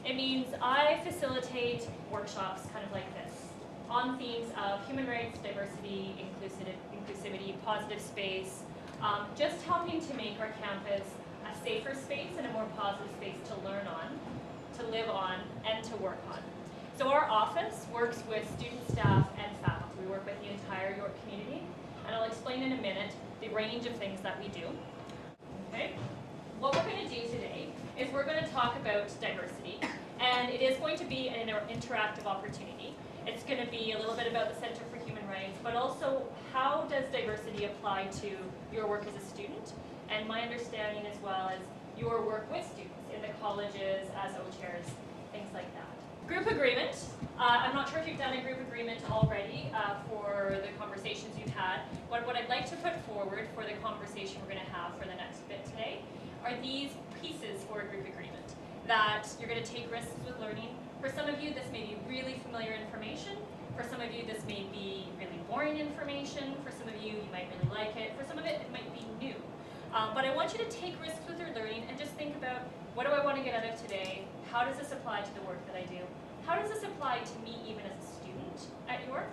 It means I facilitate workshops kind of like this, on themes of human rights, diversity, inclusivity, positive space, just helping to make our campus a safer space and a more positive space to learn on, to live on, and to work on. So our office works with student, staff, and faculty. We work with the entire York community, and I'll explain in a minute the range of things that we do. Okay? What we're going to do today is we're going to talk about diversity, and it is going to be an interactive opportunity. It's going to be a little bit about the Centre for Human Rights, but also how does diversity apply to your work as a student, and my understanding as well as your work with students in the colleges, as O-chairs, things like that. Group agreement. I'm not sure if you've done a group agreement already for the conversations you've had, but what I'd like to put forward for the conversation we're going to have for the next bit today are these pieces for a group agreement. That you're going to take risks with learning. For some of you, this may be really familiar information. For some of you, this may be really boring information. For some of you, you might really like it. For some of it, it might be new. But I want you to take risks with your learning and just think about, what do I want to get out of today? How does this apply to the work that I do? How does this apply to me even as a student at York?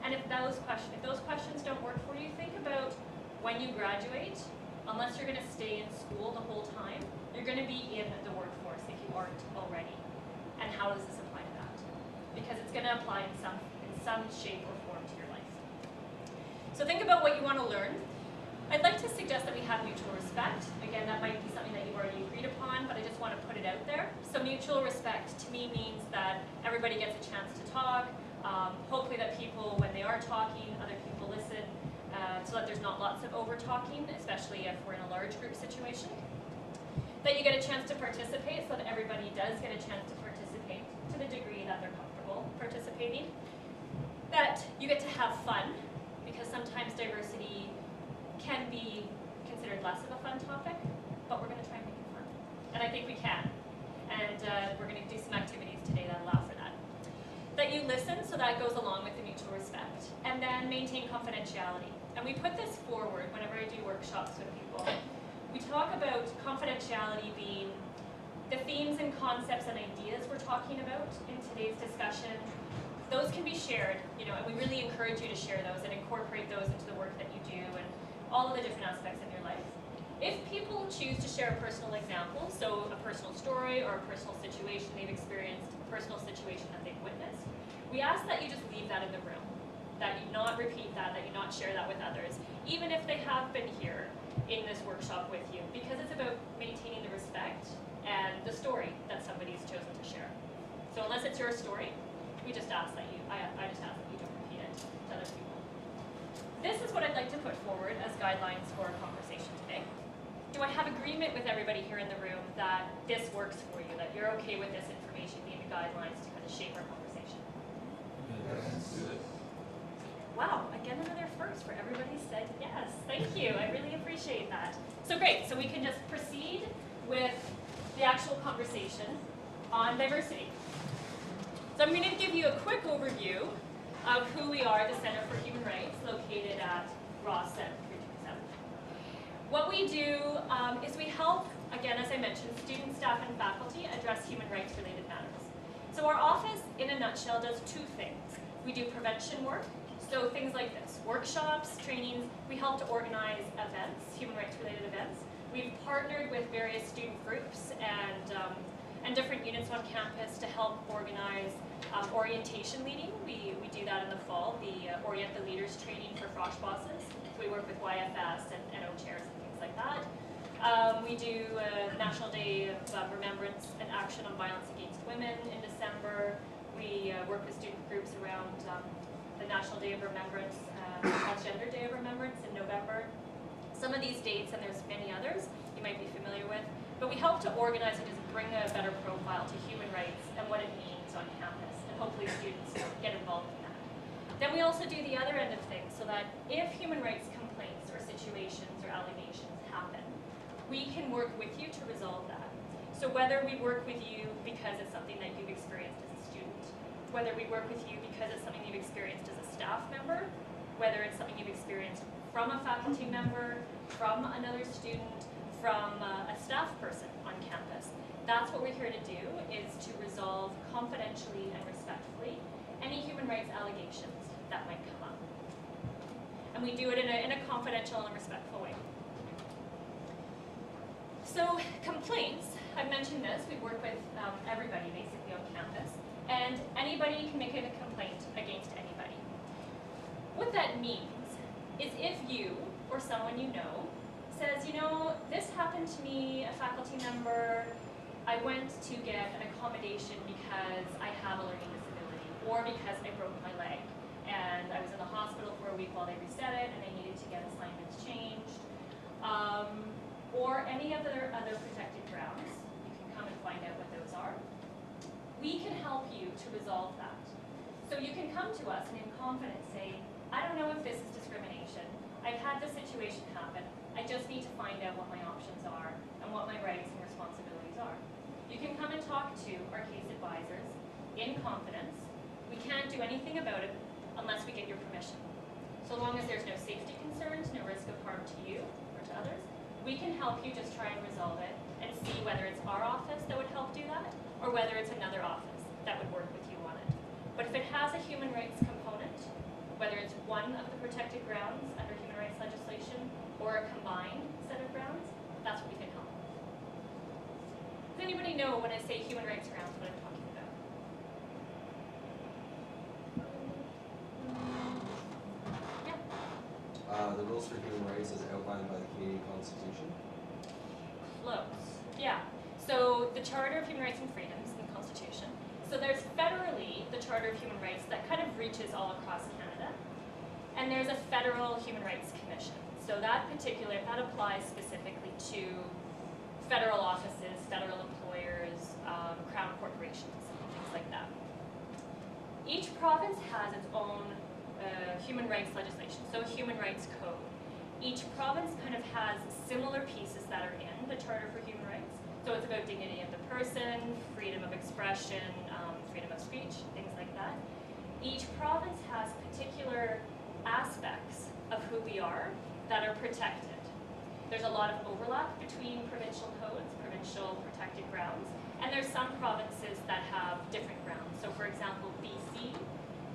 And if those questions don't work for you, think about when you graduate. Unless you're going to stay in school the whole time, you're going to be in the workforce if you aren't already. And how does this apply to that? Because it's going to apply in some shape or form to your life. So think about what you want to learn. I'd like to suggest that we have mutual respect. Again, that might be something that you've already agreed upon, but I just want to put it out there. So mutual respect to me means that everybody gets a chance to talk. Hopefully that people, when they are talking, other people listen, so that there's not lots of over-talking, especially if we're in a large group situation. That you get a chance to participate, so that everybody does get a chance to participate to the degree that they're comfortable participating. That you get to have fun, because sometimes diversity can be considered less of a fun topic, but we're going to try and make it fun. And I think we can. And we're going to do some activities today that allow for that. That you listen, so that goes along with the mutual respect. And then maintain confidentiality. And we put this forward whenever I do workshops with people. We talk about confidentiality being the themes and concepts and ideas we're talking about in today's discussion. Those can be shared, and we really encourage you to share those and incorporate those into the work that you do and all of the different aspects of your life. If people choose to share a personal example, so a personal story or a personal situation they've experienced, a personal situation that they've witnessed, we ask that you just leave that in the room, that you not repeat that you not share that with others, even if they have been here in this workshop with you, because it's about maintaining the respect and the story that somebody's chosen to share. So unless it's your story, we just ask that I just ask that you don't repeat it to other people. This is what I'd like to put forward as guidelines for our conversation today. Do I have agreement with everybody here in the room that this works for you, that you're okay with this information being the guidelines to kind of shape our conversation? Yes. Wow, again another first for everybody said yes. Thank you, I really appreciate that. So great, so we can just proceed with the actual conversation on diversity. So I'm going to give you a quick overview of who we are, the Centre for Human Rights, located at Ross 7327. What we do is we help, again, as I mentioned, students, staff, and faculty address human rights related matters. So our office, in a nutshell, does two things. We do prevention work, so things like this, workshops, trainings. We help to organize events, human rights related events. We've partnered with various student groups and different units on campus to help organize orientation leading. We do that in the fall, the Orient the Leaders training for Frosh bosses. We work with YFS and O-chairs and things like that. We do National Day of Remembrance and Action on Violence Against Women in December. We work with student groups around the National Day of Remembrance, Transgender Day of Remembrance in November. Some of these dates, and there's many others you might be familiar with, but we help to organize and just bring a better profile to human rights and what it means on campus, and hopefully students get involved in that. Then we also do the other end of things, so that if human rights complaints or situations or allegations happen, we can work with you to resolve that. So whether we work with you because it's something that you've experienced as a student, whether we work with you because it's something you've experienced as a staff member, whether it's something you've experienced from a faculty member, from another student, from a staff person on campus. That's what we're here to do, is to confidentially and respectfully any human rights allegations that might come up. And we do it in a confidential and respectful way. So complaints, I've mentioned this, we work with everybody basically on campus, and anybody can make a complaint against anybody. What that means is if you or someone you know says, you know, this happened to me, a faculty member, I went to get an accommodation because I have a learning disability or because I broke my leg and I was in the hospital for a week while they reset it and I needed to get assignments changed. Or any other protected grounds, you can come and find out what those are. We can help you to resolve that. So you can come to us and in confidence say, I don't know if this is discrimination. I've had this situation happen. I just need to find out what my options are and what my rights and responsibilities are. You can come and talk to our case advisors in confidence. We can't do anything about it unless we get your permission. So long as there's no safety concerns, no risk of harm to you or to others, we can help you just try and resolve it and see whether it's our office that would help do that or whether it's another office that would work with you on it. But if it has a human rights component, whether it's one of the protected grounds under human rights legislation or a combined set of grounds, that's what we can help with. Does anybody know when I say human rights grounds what I'm talking about? Yeah. The rules for human rights as outlined by the Canadian Constitution. Close. Yeah. So the Charter of Human Rights and Freedoms and the Constitution. So there's federally the Charter of Human Rights that kind of reaches all across Canada. And there's a federal Human Rights Commission. So that applies specifically to federal offices, federal employers, crown corporations, things like that. Each province has its own human rights legislation, so a human rights code. Each province kind of has similar pieces that are in the Charter for Human Rights. So it's about dignity of the person, freedom of expression, freedom of speech, things like that. Each province has particular aspects of who we are that are protected. There's a lot of overlap between provincial codes, provincial protected grounds, and there's some provinces that have different grounds. So for example, BC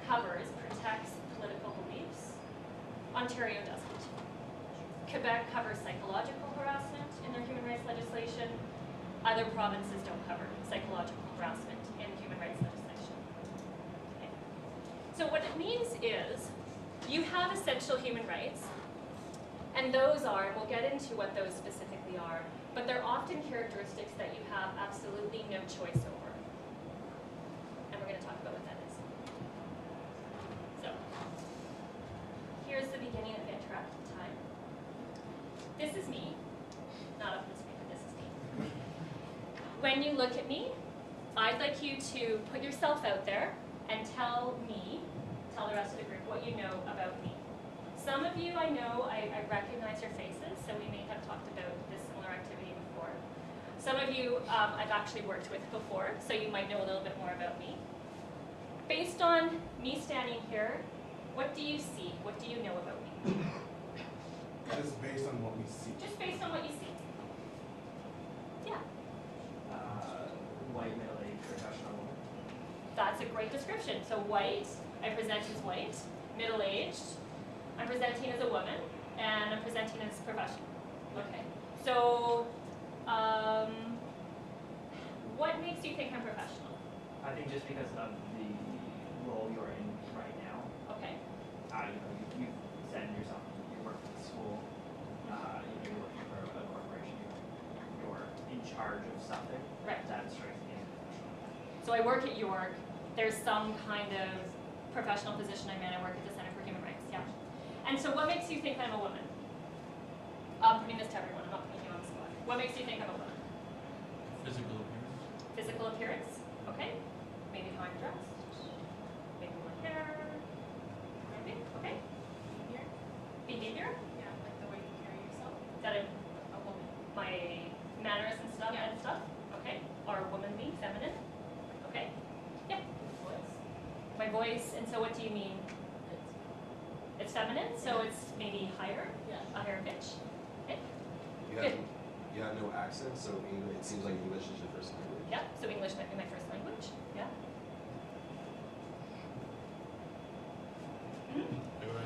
protects political beliefs. Ontario doesn't. Quebec covers psychological harassment in their human rights legislation. Other provinces don't cover psychological harassment in human rights legislation. Okay. So what it means is you have essential human rights, and those are, and we'll get into what those specifically are, but they're often characteristics that you have absolutely no choice over. And we're going to talk about what that is. So, here's the beginning of interactive time. This is me. Not up on the screen, but this is me. When you look at me, I'd like you to put yourself out there and tell the rest of the group what you know about me. Some of you I know, I recognize your faces, so we may have talked about this similar activity before. Some of you I've actually worked with before, so you might know a little bit more about me. Based on me standing here, what do you see? What do you know about me? Just based on what we see. Just based on what you see. Yeah. White, middle-aged, professional woman. That's a great description. So white, I present as white. Middle-aged, I'm presenting as a woman. And I'm presenting as professional. Okay. So, what makes you think I'm professional? I think just because of the role you're in right now, Okay. you said yourself, you work for the school, you're working for a corporation, you're in charge of something. Right. That strikes me as professional. So I work at York. There's some kind of professional position I'm in. I work at the Center for Human Rights. Yeah. And so what makes you think I'm a woman? I'm putting this to everyone. I'm not putting you on the spot. What makes you think I'm a woman? Physical appearance. Physical appearance. Okay. Maybe how I'm dressed. Maybe my hair. Maybe. Okay. Behavior? Behavior. Yeah, like the way you carry yourself. Is that A woman. my manners and stuff Yeah. and stuff? Okay. Or womanly, feminine? Okay. Yeah. Voice. My voice. And so what do you mean? It's feminine, so it's maybe higher, Yeah. a higher pitch. Okay. You you have no accent, so English, it seems like English is your first language. Yeah. So English might be my first language. Yeah.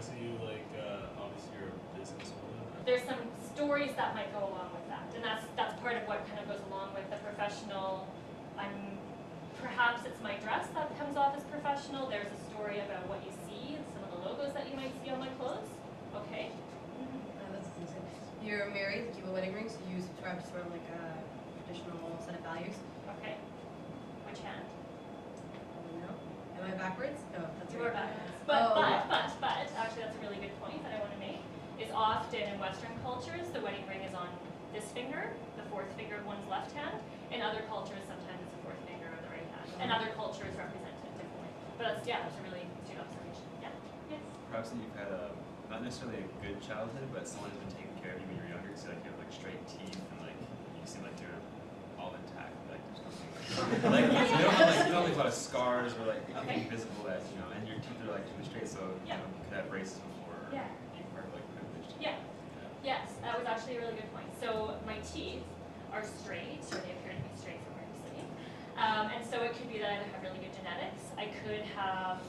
So you like, obviously you're a businesswoman. There's some stories that might go along with that, and that's part of what kind of goes along with the professional. Perhaps it's my dress that comes off as professional. There's a story about what you see and some of the logos that you might see on my clothes. Okay. That's interesting. You're married, you have a wedding ring, so you subscribe to sort of like a traditional set of values. Okay. Which hand? I don't know. Am I backwards? No, that's You right. are backwards. Oh. But actually that's a really good point that I want to make. Is often in Western cultures the wedding ring is on this finger, the fourth finger of one's left hand. In other cultures sometimes it's the fourth finger of the right hand. And other cultures represent it differently. But that's a really astute observation. Yeah. Yes. Perhaps that you've had not necessarily a good childhood, but someone has been taking care of you when you were younger, so like you have like straight teeth and like you seem like you're all intact, like there's nothing like you don't have like a lot of scars or like it can Okay. be visible as you know, and your teeth are like really straight, so you Yeah. know you could have braces before Yeah. being part of like privileged. Yeah. Yes, that was actually a really good point. So my teeth are straight, or they appear to be straight from where you're sitting. And so it could be that I have really good genetics. I could have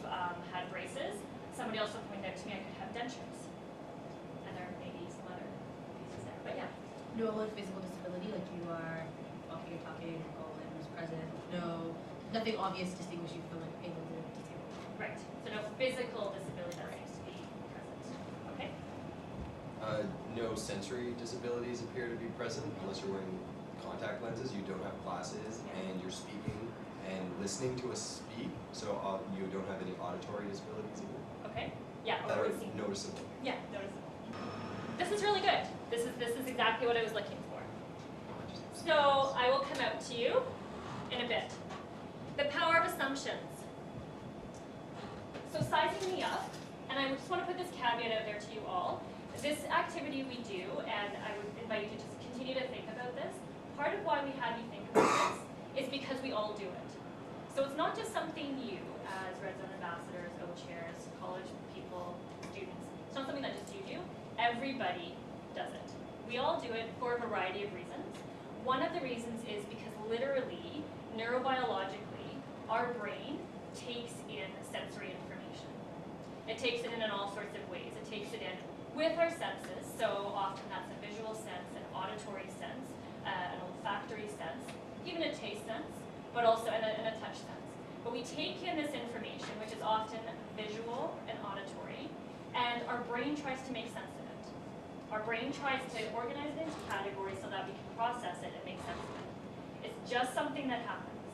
had braces. Somebody also pointed out to me I could have dentures. And there may be some other pieces there. But yeah, No like physical disability, like you are walking and talking, all limbs present. No, nothing obvious distinguish you from like able to disabled. right. So no physical disability that seems to be present. Okay? No sensory disabilities appear to be present unless you're wearing contact lenses, you don't have glasses, and you're speaking and listening to us speak, so you don't have any auditory disabilities either. Okay? Yeah, That or are receiving. noticeable. Yeah, noticeable. This is really good. This is exactly what I was looking for. So I will come out to you in a bit. The power of assumptions. So sizing me up, and I just want to put this caveat out there to you all. This activity we do, and I would invite you to just continue to think about this. Part of why we have you think about this is because we all do it. So it's not just something you, as Red Zone ambassadors, O-chairs, college people, students. It's not something that just you do. Everybody does it. We all do it for a variety of reasons. One of the reasons is because literally, neurobiologically, our brain takes in sensory information. It takes it in all sorts of ways. It takes it in with our senses, so often that's a visual sense, an auditory sense, an olfactory sense, even a taste sense, but also and a touch sense. But we take in this information, which is often visual and auditory, and our brain tries to make sense of it. Our brain tries to organize it into categories so that we can process it and make sense of it. It's just something that happens.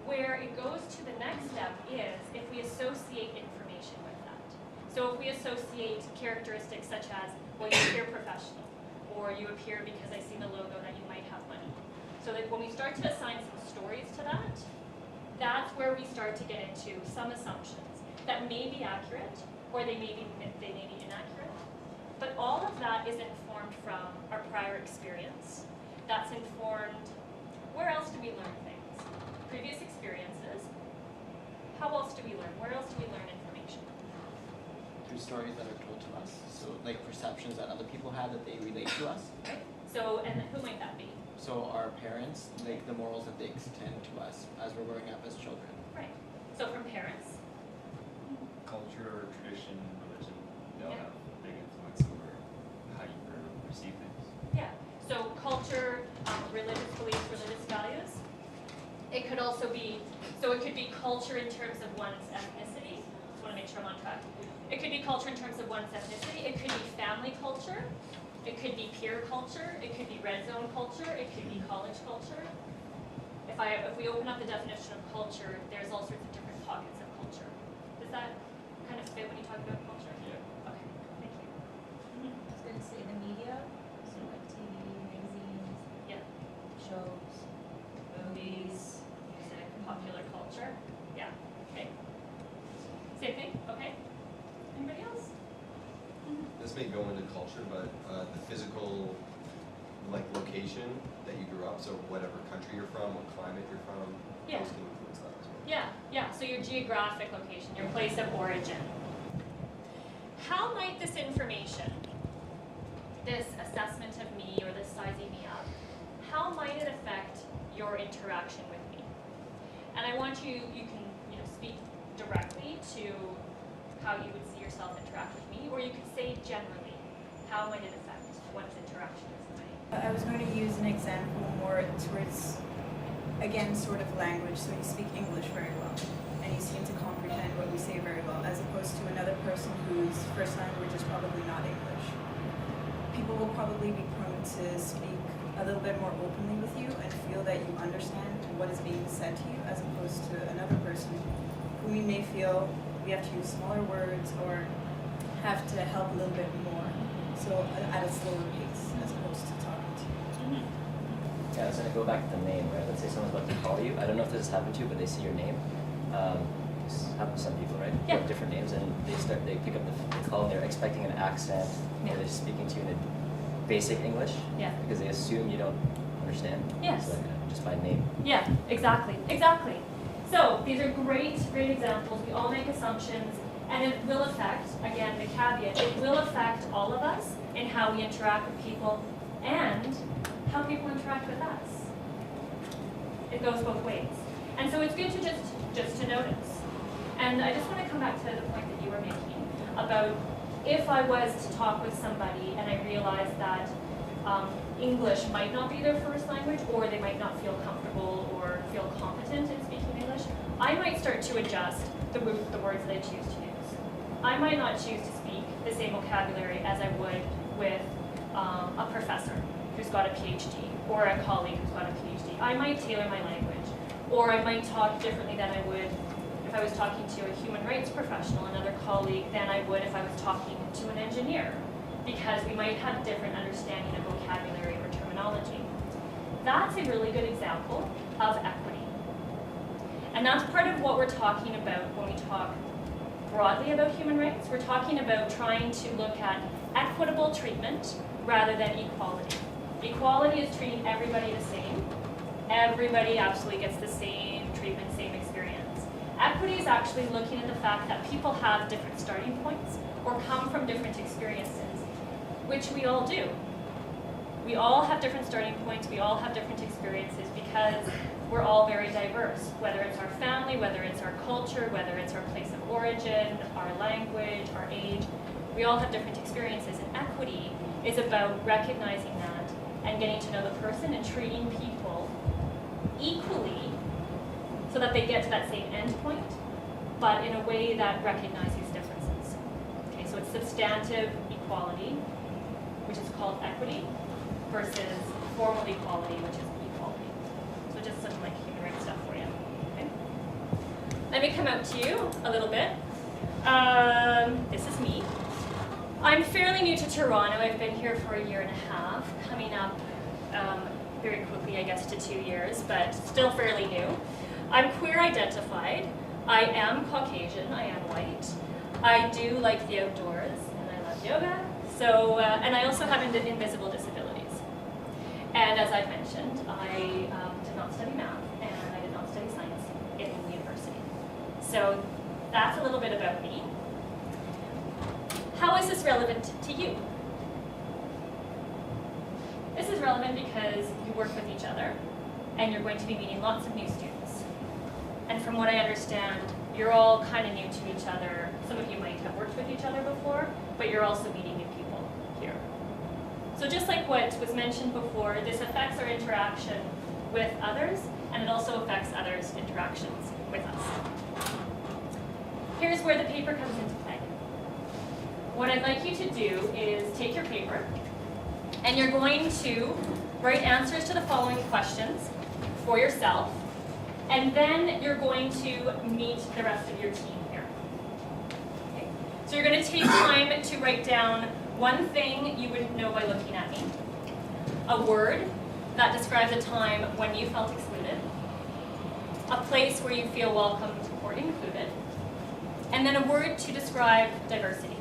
Where it goes to the next step is if we associate information with that. So if we associate characteristics such as, well, you appear professional, or you appear because I see the logo that you might have money. So that when we start to assign some stories to that, that's where we start to get into some assumptions that may be accurate, or they may be inaccurate. But all of that is informed from our prior experience. That's informed, where else do we learn things? Previous experiences. How else do we learn? Where else do we learn information? Through stories that are told to us. So like perceptions that other people have that they relate to us. Right? So, and who might that be? So our parents, like the morals that they extend to us as we're growing up as children. Right. So from parents. Culture, tradition, religion, they all Yeah. have big influence over how you perceive things. Yeah. So culture, religious beliefs, religious values. It could also be, so it could be culture in terms of one's ethnicity. Just want to make sure I'm on track. It could be culture in terms of one's ethnicity. It could be family culture. It could be peer culture. It could be red zone culture. It could be college culture. If we open up the definition of culture, there's all sorts of different pockets of culture. Does that kind of fit when you talk about culture? Yeah. Okay, thank you. I was going to say the media, so like TV, magazines, Yeah. shows, movies. Music, popular culture. Yeah. Okay. Same thing. Okay. Anybody else? This may go into culture, but the physical location that you grew up, so whatever country you're from, what climate you're from, Yeah. those can influence that as well. Yeah. Yeah. So your geographic location, your place of origin. How might this information, this assessment of me or this sizing me up, how might it affect your interaction with me? And I want you can speak directly to how you would see yourself interact with me, or you could say generally, how might it affect one's interaction with somebody? I was going to use an example more towards, again, sort of language. So you speak English very well, and you seem to comprehend what we say very well, as opposed to another person whose first language is probably not English. People will probably be prone to speak a little bit more openly with you and feel that you understand what is being said to you, as opposed to another person who we may feel we have to use smaller words or have to help a little bit more, so at a slower pace as opposed to talking to you. Yeah, I was gonna go back to the name, right? Let's say someone's about to call you. I don't know if this has happened to you, but they see your name. This happens to some people, right? Who Yeah. have different names, and they pick up the call, and they're expecting an accent, Yeah. or they're speaking to you in a basic English. Yeah. Because they assume you don't understand. Yes. So just by name. Yeah, exactly, exactly. So these are great, great examples. We all make assumptions, and it will affect, again, the caveat, it will affect all of us in how we interact with people and how people interact with us. It goes both ways. And so it's good to just to notice. And I just want to come back to the point that you were making about if I was to talk with somebody and I realized that English might not be their first language, or they might not feel comfortable or feel competent in speaking English, I might start to adjust the words that I choose to use. I might not choose to speak the same vocabulary as I would with a professor who's got a PhD, or a colleague who's got a PhD. I might tailor my language, or I might talk differently than I would if I was talking to a human rights professional, another colleague, than I would if I was talking to an engineer, because we might have different understanding of vocabulary or terminology. That's a really good example of equity. And that's part of what we're talking about when we talk broadly about human rights. We're talking about trying to look at equitable treatment rather than equality. Equality is treating everybody the same. Everybody absolutely gets the same treatment, same experience. Equity is actually looking at the fact that people have different starting points or come from different experiences, which we all do. We all have different starting points, we all have different experiences because we're all very diverse, whether it's our family, whether it's our culture, whether it's our place of origin, our language, our age. We all have different experiences, and equity is about recognizing that and getting to know the person and treating people equally so that they get to that same end point, but in a way that recognizes differences. Okay, so it's substantive equality, which is called equity, versus formal equality, which is equality. So just some like human rights stuff for you. Okay. Let me come out to you a little bit. This is me. I'm fairly new to Toronto. I've been here for 1.5 years, coming up very quickly, I guess, to 2 years, but still fairly new. I'm queer identified. I am Caucasian. I am white. I do like the outdoors, and I love yoga. So, and I also have invisible disabilities. And as I've mentioned, I did not study math, and I did not study science in university. So that's a little bit about me. How is this relevant to you? This is relevant because you work with each other, and you're going to be meeting lots of new students. And from what I understand, you're all kind of new to each other. Some of you might have worked with each other before, but you're also meeting new people here. So just like what was mentioned before, this affects our interaction with others, and it also affects others' interactions with us. Here's where the paper comes into play. What I'd like you to do is take your paper, and you're going to write answers to the following questions for yourself, and then you're going to meet the rest of your team here. Okay? So you're going to take time to write down one thing you would know by looking at me, a word that describes a time when you felt excluded, a place where you feel welcomed or included, and then a word to describe diversity.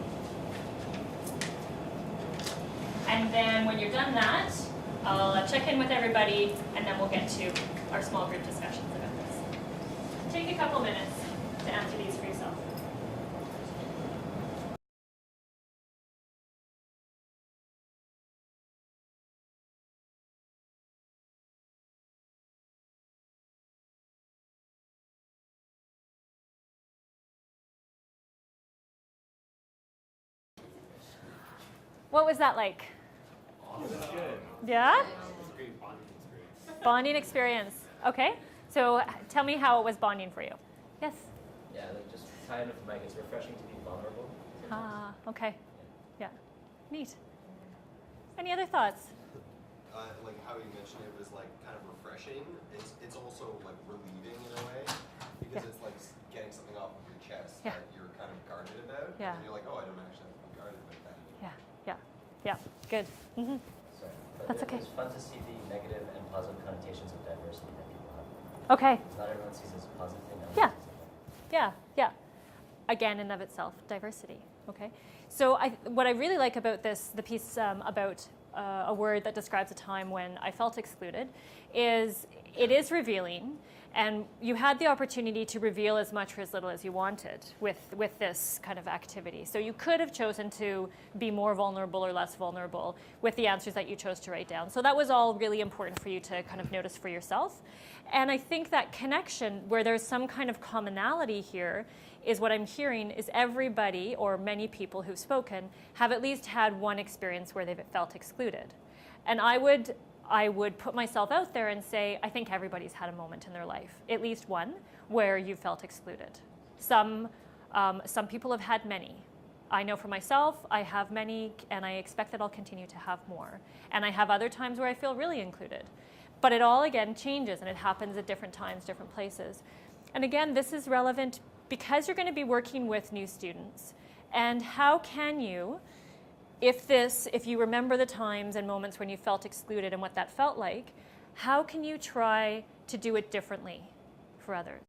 And then when you're done that, I'll check in with everybody, and then we'll get to our small group discussions about this. Take a couple minutes to answer these for yourself. What was that like? That's good. Yeah? It's a great bonding experience. Bonding experience. Okay. So tell me how it was bonding for you. Yes? Yeah, like just tie in with Mike. It's refreshing to be vulnerable. Ah, okay. Yeah. Neat. Any other thoughts? Like how you mentioned it was like kind of refreshing. It's also like relieving in a way because Yeah. it's like getting something off of your chest Yeah. that you're kind of guarded about. Yeah. And you're like, oh, I don't actually have to be guarded about that. Yeah. Good. Hmm. Sorry. But That's okay. It's fun to see the negative and positive connotations of diversity that people have. Okay. Because not everyone sees it as a positive thing. not Yeah. everyone sees it. Yeah. Again, in of itself, diversity. Okay. So what I really like about the piece about a word that describes a time when I felt excluded, is it is revealing, and you had the opportunity to reveal as much or as little as you wanted with this kind of activity. So you could have chosen to be more vulnerable or less vulnerable with the answers that you chose to write down. So that was all really important for you to kind of notice for yourself. And I think that connection, where there's some kind of commonality here, is what I'm hearing is everybody, or many people who've spoken, have at least had one experience where they've felt excluded. And I would put myself out there and say, I think everybody's had a moment in their life, at least one, where you felt excluded. Some people have had many. I know for myself, I have many, and I expect that I'll continue to have more. And I have other times where I feel really included. But it all, again, changes, and it happens at different times, different places. And again, this is relevant because you're going to be working with new students. And how can you, if you remember the times and moments when you felt excluded and what that felt like, how can you try to do it differently for others?